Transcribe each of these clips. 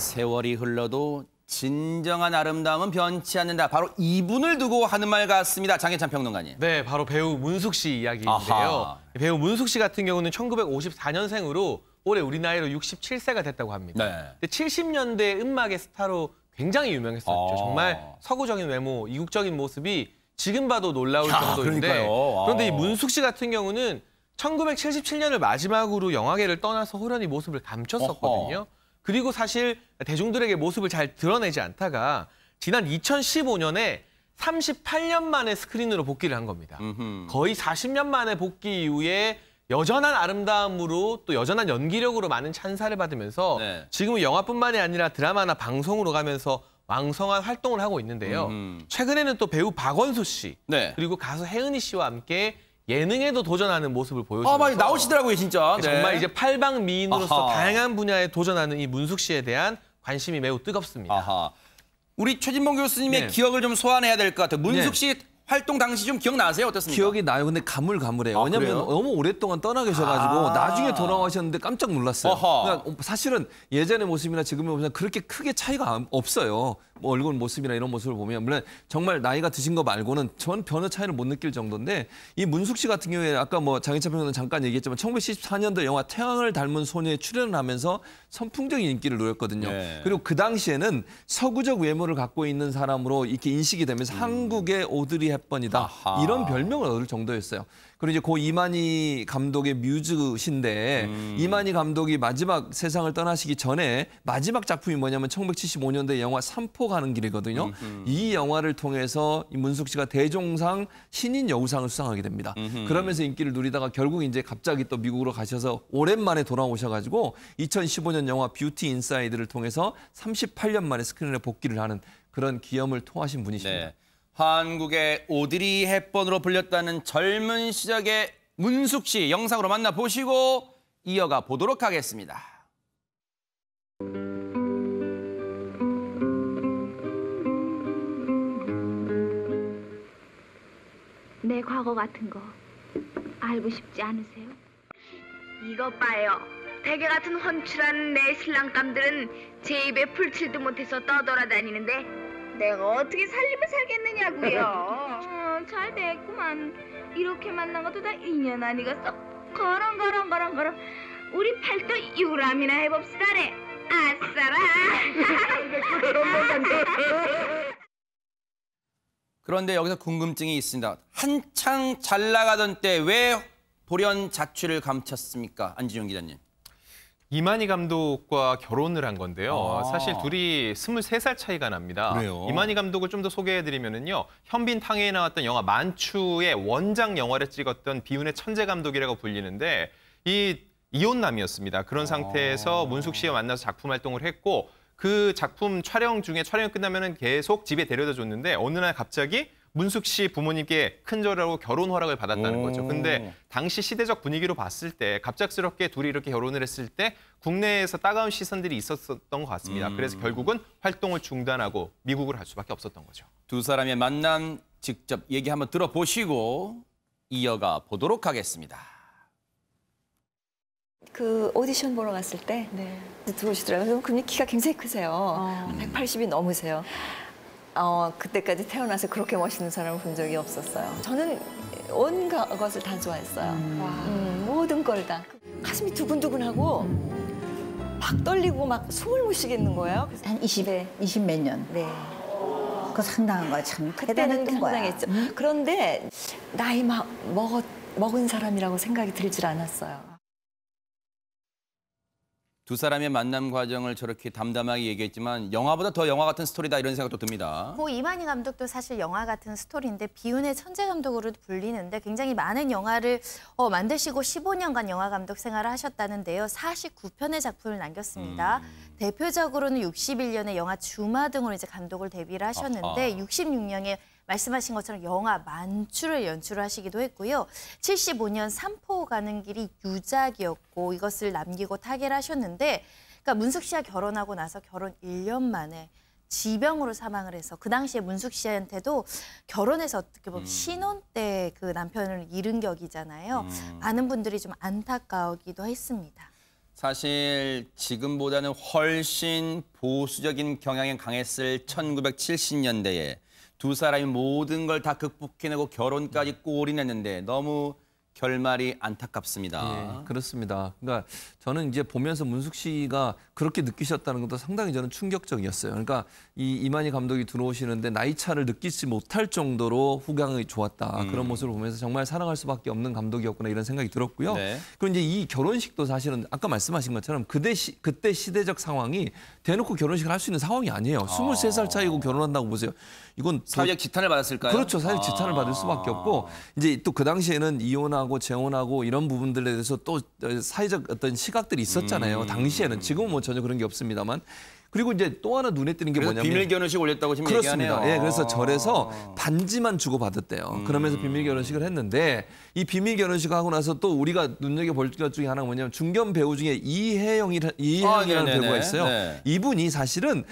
세월이 흘러도 진정한 아름다움은 변치 않는다. 바로 이분을 두고 하는 말 같습니다. 장혜찬 평론가님. 네, 바로 배우 문숙 씨 이야기인데요. 아하. 배우 문숙 씨 같은 경우는 1954년생으로 올해 우리 나이로 67세가 됐다고 합니다. 네. 근데 70년대 음악의 스타로 굉장히 유명했었죠. 정말 서구적인 외모, 이국적인 모습이 지금 봐도 놀라울 정도인데 그러니까요. 그런데 이 문숙 씨 같은 경우는 1977년을 마지막으로 영화계를 떠나서 호련히 모습을 감췄었거든요. 어허. 그리고 사실 대중들에게 모습을 잘 드러내지 않다가 지난 2015년에 38년 만에 스크린으로 복귀를 한 겁니다. 거의 40년 만에 복귀 이후에 여전한 아름다움으로 또 여전한 연기력으로 많은 찬사를 받으면서 네. 지금은 영화뿐만이 아니라 드라마나 방송으로 가면서 왕성한 활동을 하고 있는데요. 최근에는 또 배우 박원수 씨 네. 그리고 가수 혜은이 씨와 함께 예능에도 도전하는 모습을 보여주면서 많이 나오시더라고요, 진짜. 네. 정말 이제 팔방 미인으로서 아하. 다양한 분야에 도전하는 이 문숙 씨에 대한 관심이 매우 뜨겁습니다. 아하. 우리 최진봉 교수님의 네. 기억을 좀 소환해야 될 것 같아요. 문숙 네. 씨 활동 당시 좀 기억나세요? 어떻습니까? 기억이 나요. 근데 가물가물해요. 아, 왜냐면 그래요? 너무 오랫동안 떠나 계셔가지고 아. 나중에 돌아가셨는데 깜짝 놀랐어요. 어허. 그러니까 사실은 예전의 모습이나 지금의 모습이나 그렇게 크게 차이가 없어요. 뭐 얼굴 모습이나 이런 모습을 보면 물론 정말 나이가 드신 거 말고는 전 변화 차이를 못 느낄 정도인데 이 문숙 씨 같은 경우에 아까 뭐 장혜찬 평론가 잠깐 얘기했지만 1974년도 영화 태양을 닮은 소녀에 출연을 하면서 선풍적인 인기를 누렸거든요. 네. 그리고 그 당시에는 서구적 외모를 갖고 있는 사람으로 이렇게 인식이 되면서 한국의 오드리 헵번이다. 아하. 이런 별명을 얻을 정도였어요. 그리고 이제 고 이만희 감독의 뮤즈신데 이만희 감독이 마지막 세상을 떠나시기 전에 마지막 작품이 뭐냐면 1975년도에 영화 삼포 가는 길이거든요. 이 영화를 통해서 이 문숙 씨가 대종상 신인 여우상을 수상하게 됩니다. 그러면서 인기를 누리다가 결국 이제 갑자기 또 미국으로 가셔서 오랜만에 돌아오셔가지고 2015년 영화 뷰티 인사이드를 통해서 38년 만에 스크린에 복귀를 하는 그런 기염을 통하신 분이십니다. 네. 한국의 오드리 헵번으로 불렸다는 젊은 시절의 문숙 씨 영상으로 만나보시고 이어가 보도록 하겠습니다. 내 과거 같은 거 알고 싶지 않으세요? 이것 봐요. 대개 같은 훤칠한 내 신랑감들은 제 입에 풀칠도 못해서 떠돌아다니는데 내가 어떻게 살림을 살겠느냐고요. 잘 됐구만. 이렇게 만난 것도 다 인연 아니겠어? 거렁 우리 팔도 유람이나 해봅시다래. 아싸라. 그런데 여기서 궁금증이 있습니다. 한창 잘 나가던 때 왜 돌연 자취를 감췄습니까? 안지용 기자님. 이만희 감독과 결혼을 한 건데요. 아. 사실 둘이 23살 차이가 납니다. 그래요? 이만희 감독을 좀 더 소개해드리면요. 현빈 탕해에 나왔던 영화 만추의 원작 영화를 찍었던 비운의 천재 감독이라고 불리는데 이 이혼남이었습니다. 그런 상태에서 문숙 씨와 만나서 작품 활동을 했고 그 작품 촬영 중에 촬영이 끝나면은 계속 집에 데려다 줬는데 어느 날 갑자기 문숙 씨 부모님께 큰절하고 결혼 허락을 받았다는 거죠. 근데 당시 시대적 분위기로 봤을 때 갑작스럽게 둘이 이렇게 결혼을 했을 때 국내에서 따가운 시선들이 있었던 것 같습니다. 그래서 결국은 활동을 중단하고 미국을 갈 수밖에 없었던 거죠. 두 사람의 만남 직접 얘기 한번 들어보시고 이어가 보도록 하겠습니다. 그 오디션 보러 갔을 때 들어오시더라고요. 그분이 키가 굉장히 크세요. 180이 넘으세요. 그때까지 태어나서 그렇게 멋있는 사람을 본 적이 없었어요. 저는 온 것을 다 좋아했어요. 모든 걸 다. 가슴이 두근두근하고 막 떨리고 막 숨을 못 쉬겠는 거예요. 한 20 몇 년. 네. 그거 상당한 거야. 참 그때는 대단했던 거야. 상당했죠. 그런데 나이 먹은 사람이라고 생각이 들질 않았어요. 두 사람의 만남 과정을 저렇게 담담하게 얘기했지만 영화보다 더 영화 같은 스토리다 이런 생각도 듭니다. 고 이만희 감독도 사실 영화 같은 스토리인데 비운의 천재 감독으로 불리는데 굉장히 많은 영화를 만드시고 15년간 영화 감독 생활을 하셨다는데요. 49편의 작품을 남겼습니다. 대표적으로는 61년에 영화 주마 등으로 이제 감독을 데뷔를 하셨는데 66년에 말씀하신 것처럼 영화 만추를 연출을 하시기도 했고요. 75년 삼포 가는 길이 유작이었고 이것을 남기고 타계를 하셨는데 그러니까 문숙 씨와 결혼하고 나서 결혼 1년 만에 지병으로 사망을 해서 그 당시에 문숙 씨한테도 결혼해서 어떻게 보면 신혼 때 그 남편을 잃은 격이잖아요. 많은 분들이 좀 안타까우기도 했습니다. 사실 지금보다는 훨씬 보수적인 경향이 강했을 1970년대에 두 사람이 모든 걸 다 극복해내고 결혼까지 골인했는데 너무 결말이 안타깝습니다. 예, 그렇습니다. 그러니까 저는 이제 보면서 문숙 씨가 그렇게 느끼셨다는 것도 상당히 저는 충격적이었어요. 그러니까 이 이만희 감독이 들어오시는데 나이 차를 느끼지 못할 정도로 후광이 좋았다. 그런 모습을 보면서 정말 사랑할 수밖에 없는 감독이었구나 이런 생각이 들었고요. 네. 그리고 이제 이 결혼식도 사실은 아까 말씀하신 것처럼 그때 시대적 상황이 대놓고 결혼식을 할 수 있는 상황이 아니에요. 23살 차이고 결혼한다고 보세요. 이건 사회적 지탄을 받았을까요? 그렇죠. 사회적 지탄을 받을 수밖에 없고 이제 또 그 당시에는 이혼하고 재혼하고 이런 부분들에 대해서 또 사회적 어떤 시각들이 있었잖아요. 당시에는 지금은 뭐 전혀 그런 게 없습니다만. 그리고 이제 또 하나 눈에 띄는 게 그래서 뭐냐면 비밀 결혼식 올렸다고 지금 그렇습니다. 얘기하네요. 예, 그래서 절에서 반지만 주고 받았대요. 그러면서 비밀 결혼식을 했는데 이 비밀 결혼식을 하고 나서 또 우리가 눈여겨 볼 것 중에 하나가 뭐냐면 중견 배우 중에 이혜영이라는 네네네. 배우가 있어요. 네. 이분이 사실은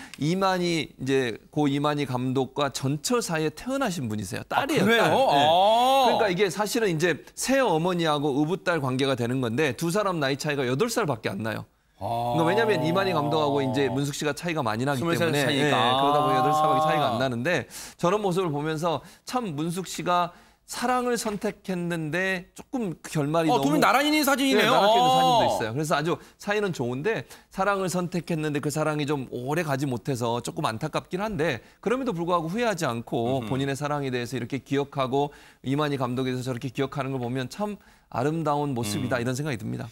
고 이만희 감독과 전처 사이에 태어나신 분이세요. 딸이에요. 그래요? 딸. 예. 아. 그러니까 이게 사실은 이제 새 어머니하고 의붓딸 관계가 되는 건데 두 사람 나이 차이가 8살밖에 안 나요. 그러니까 왜냐하면 이만희 감독하고 이제 문숙 씨가 차이가 많이 나기 20살 때문에 차이니까. 그러다 보니 8살밖에 차이가 안 나는데 저런 모습을 보면서 참 문숙 씨가 사랑을 선택했는데 조금 그 결말이 두 너무 분 나란히 있는 사진이네요. 네, 나란히 있는 사진도 있어요. 그래서 아주 사이는 좋은데 사랑을 선택했는데 그 사랑이 좀 오래 가지 못해서 조금 안타깝긴 한데 그럼에도 불구하고 후회하지 않고 본인의 사랑에 대해서 이렇게 기억하고 이만희 감독에 대해서 저렇게 기억하는 걸 보면 참 아름다운 모습이다 이런 생각이 듭니다.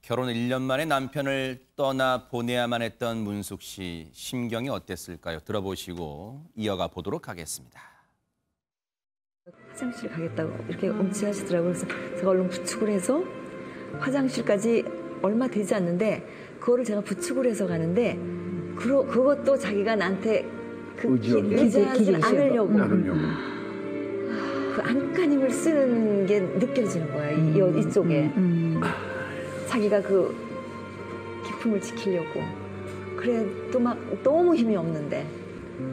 결혼 1년 만에 남편을 떠나 보내야만 했던 문숙 씨 심경이 어땠을까요? 들어보시고 이어가 보도록 하겠습니다. 화장실 가겠다고 이렇게 움찔하시더라고요. 그래서 제가 얼른 부축을 해서 화장실까지 얼마 되지 않는데 그거를 제가 부축을 해서 가는데 그것도 자기가 나한테 의지하지 않으려고 그 안간힘을 쓰는 게 느껴지는 거예요. 이쪽에. 자기가 그 기품을 지키려고. 그래도 막 너무 힘이 없는데.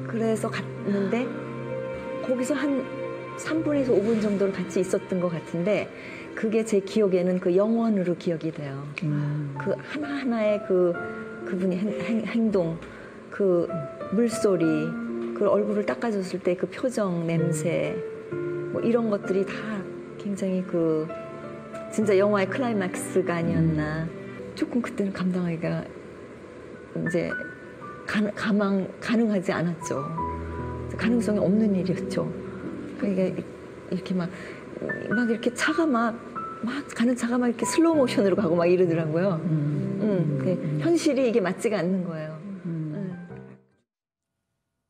그래서 갔는데 거기서 한 3분에서 5분 정도를 같이 있었던 것 같은데 그게 제 기억에는 그 영원으로 기억이 돼요. 그 하나하나의 그분이 행동, 그 물소리, 그 얼굴을 닦아줬을 때 그 표정, 냄새 뭐 이런 것들이 다 굉장히 진짜 영화의 클라이맥스가 아니었나. 조금 그때는 감당하기가 이제 가능하지 않았죠. 가능성이 없는 일이었죠. 그러니까 이렇게 막 이렇게 차가 막 가는 차가 막 이렇게 슬로우 모션으로 가고 막 이러더라고요. 현실이 이게 맞지가 않는 거예요.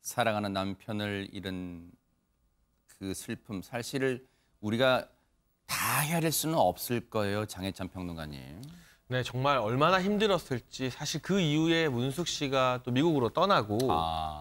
사랑하는 남편을 잃은 그 슬픔 사실을 우리가 다 헤아릴 수는 없을 거예요. 장혜찬 평론가님. 네, 정말 얼마나 힘들었을지 사실 그 이후에 문숙 씨가 또 미국으로 떠나고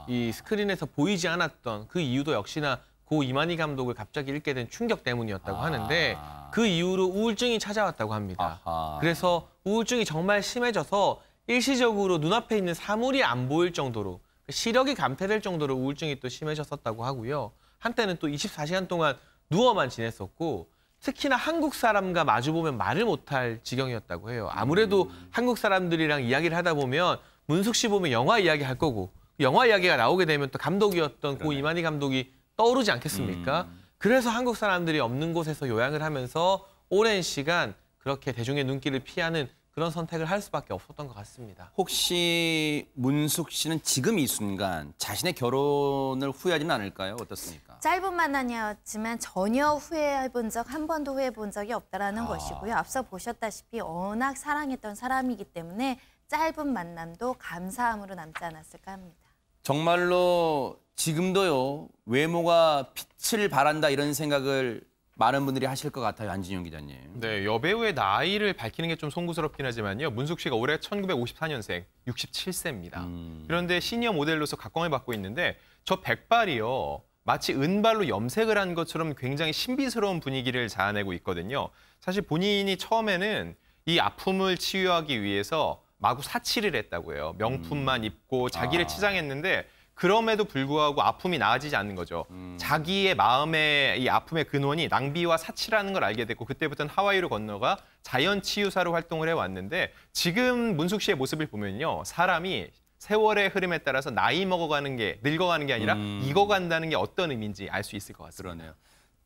이 스크린에서 보이지 않았던 그 이유도 역시나 고 이만희 감독을 갑자기 잃게 된 충격 때문이었다고 하는데 그 이후로 우울증이 찾아왔다고 합니다. 그래서 우울증이 정말 심해져서 일시적으로 눈앞에 있는 사물이 안 보일 정도로 시력이 감퇴될 정도로 우울증이 또 심해졌었다고 하고요. 한때는 또 24시간 동안 누워만 지냈었고 특히나 한국 사람과 마주보면 말을 못할 지경이었다고 해요. 아무래도 한국 사람들이랑 이야기를 하다 보면 문숙 씨 보면 영화 이야기 할 거고 영화 이야기가 나오게 되면 또 감독이었던 고 이만희 감독이 떠오르지 않겠습니까? 그래서 한국 사람들이 없는 곳에서 요양을 하면서 오랜 시간 그렇게 대중의 눈길을 피하는 그런 선택을 할 수밖에 없었던 것 같습니다. 혹시 문숙 씨는 지금 이 순간 자신의 결혼을 후회하지는 않을까요? 어떻습니까? 짧은 만남이었지만 전혀 후회해본 적 한 번도 후회해본 적이 없다라는 것이고요. 앞서 보셨다시피 워낙 사랑했던 사람이기 때문에 짧은 만남도 감사함으로 남지 않았을까 합니다. 정말로 지금도요. 외모가 빛을 발한다 이런 생각을 많은 분들이 하실 것 같아요. 안진용 기자님. 네, 여배우의 나이를 밝히는 게 좀 송구스럽긴 하지만요. 문숙 씨가 올해 1954년생, 67세입니다. 그런데 시니어 모델로서 각광을 받고 있는데 저 백발이요. 마치 은발로 염색을 한 것처럼 굉장히 신비스러운 분위기를 자아내고 있거든요. 사실 본인이 처음에는 이 아픔을 치유하기 위해서 마구 사치를 했다고 해요. 명품만 입고 자기를 치장했는데 그럼에도 불구하고 아픔이 나아지지 않는 거죠. 자기의 마음의 이 아픔의 근원이 낭비와 사치라는 걸 알게 됐고 그때부터는 하와이로 건너가 자연치유사로 활동을 해왔는데 지금 문숙 씨의 모습을 보면요. 사람이 세월의 흐름에 따라서 나이 먹어가는 게 늙어가는 게 아니라 익어간다는 게 어떤 의미인지 알 수 있을 것 같습니다. 그러네요.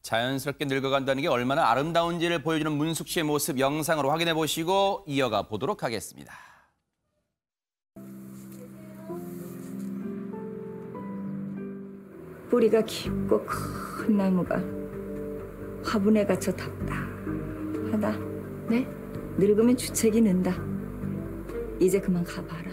자연스럽게 늙어간다는 게 얼마나 아름다운지를 보여주는 문숙 씨의 모습 영상으로 확인해 보시고 이어가 보도록 하겠습니다. 뿌리가 깊고 큰 나무가 화분에 갇혀 답답하다. 네? 늙으면 주책이 는다. 이제 그만 가봐라.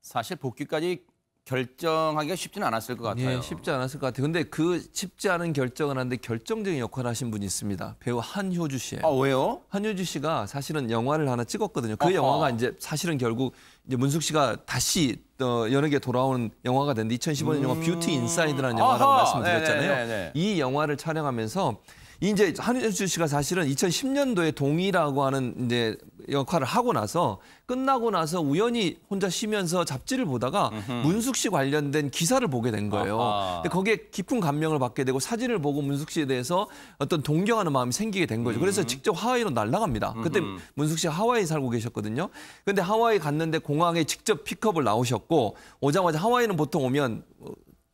사실 복귀까지 결정하기가 쉽지는 않았을 것 같아요. 예, 쉽지 않았을 것 같아요. 근데 그 쉽지 않은 결정을 하는데 결정적인 역할을 하신 분이 있습니다. 배우 한효주 씨예요. 아, 왜요? 한효주 씨가 사실은 영화를 하나 찍었거든요. 그 어허. 영화가 이제 사실은 결국 이제 문숙 씨가 다시 연예계에 돌아온 영화가 됐는데 2015년 영화 뷰티 인사이드라는 영화라고 어허. 말씀드렸잖아요. 네네네네. 이 영화를 촬영하면서 이제 한효주 씨가 사실은 2010년도에 동의라고 하는 이제 역할을 하고 나서 끝나고 나서 우연히 혼자 쉬면서 잡지를 보다가 문숙 씨 관련된 기사를 보게 된 거예요. 아하. 근데 거기에 깊은 감명을 받게 되고 사진을 보고 문숙 씨에 대해서 어떤 동경하는 마음이 생기게 된 거죠. 그래서 직접 하와이로 날아갑니다. 그때 문숙 씨가 하와이 살고 계셨거든요. 근데 하와이 갔는데 공항에 직접 픽업을 나오셨고 오자마자 하와이는 보통 오면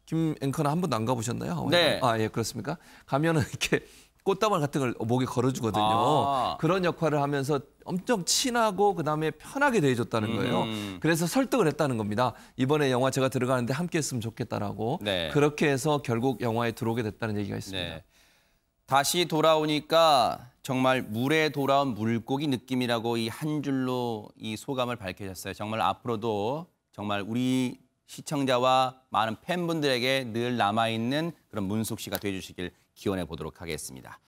김 앵커는 한 번도 안 가보셨나요? 하와이? 네. 아, 예, 그렇습니까? 가면은 이렇게 꽃다발 같은 걸 목에 걸어주거든요. 아. 그런 역할을 하면서 엄청 친하고 그다음에 편하게 대해줬다는 거예요. 그래서 설득을 했다는 겁니다. 이번에 영화 제가 들어가는데 함께 했으면 좋겠다라고. 네. 그렇게 해서 결국 영화에 들어오게 됐다는 얘기가 있습니다. 네. 다시 돌아오니까 정말 물에 돌아온 물고기 느낌이라고 이 한 줄로 이 소감을 밝히셨어요. 정말 앞으로도 정말 우리 시청자와 많은 팬분들에게 늘 남아있는 그런 문숙 씨가 돼주시길 기원해 보도록 하겠습니다.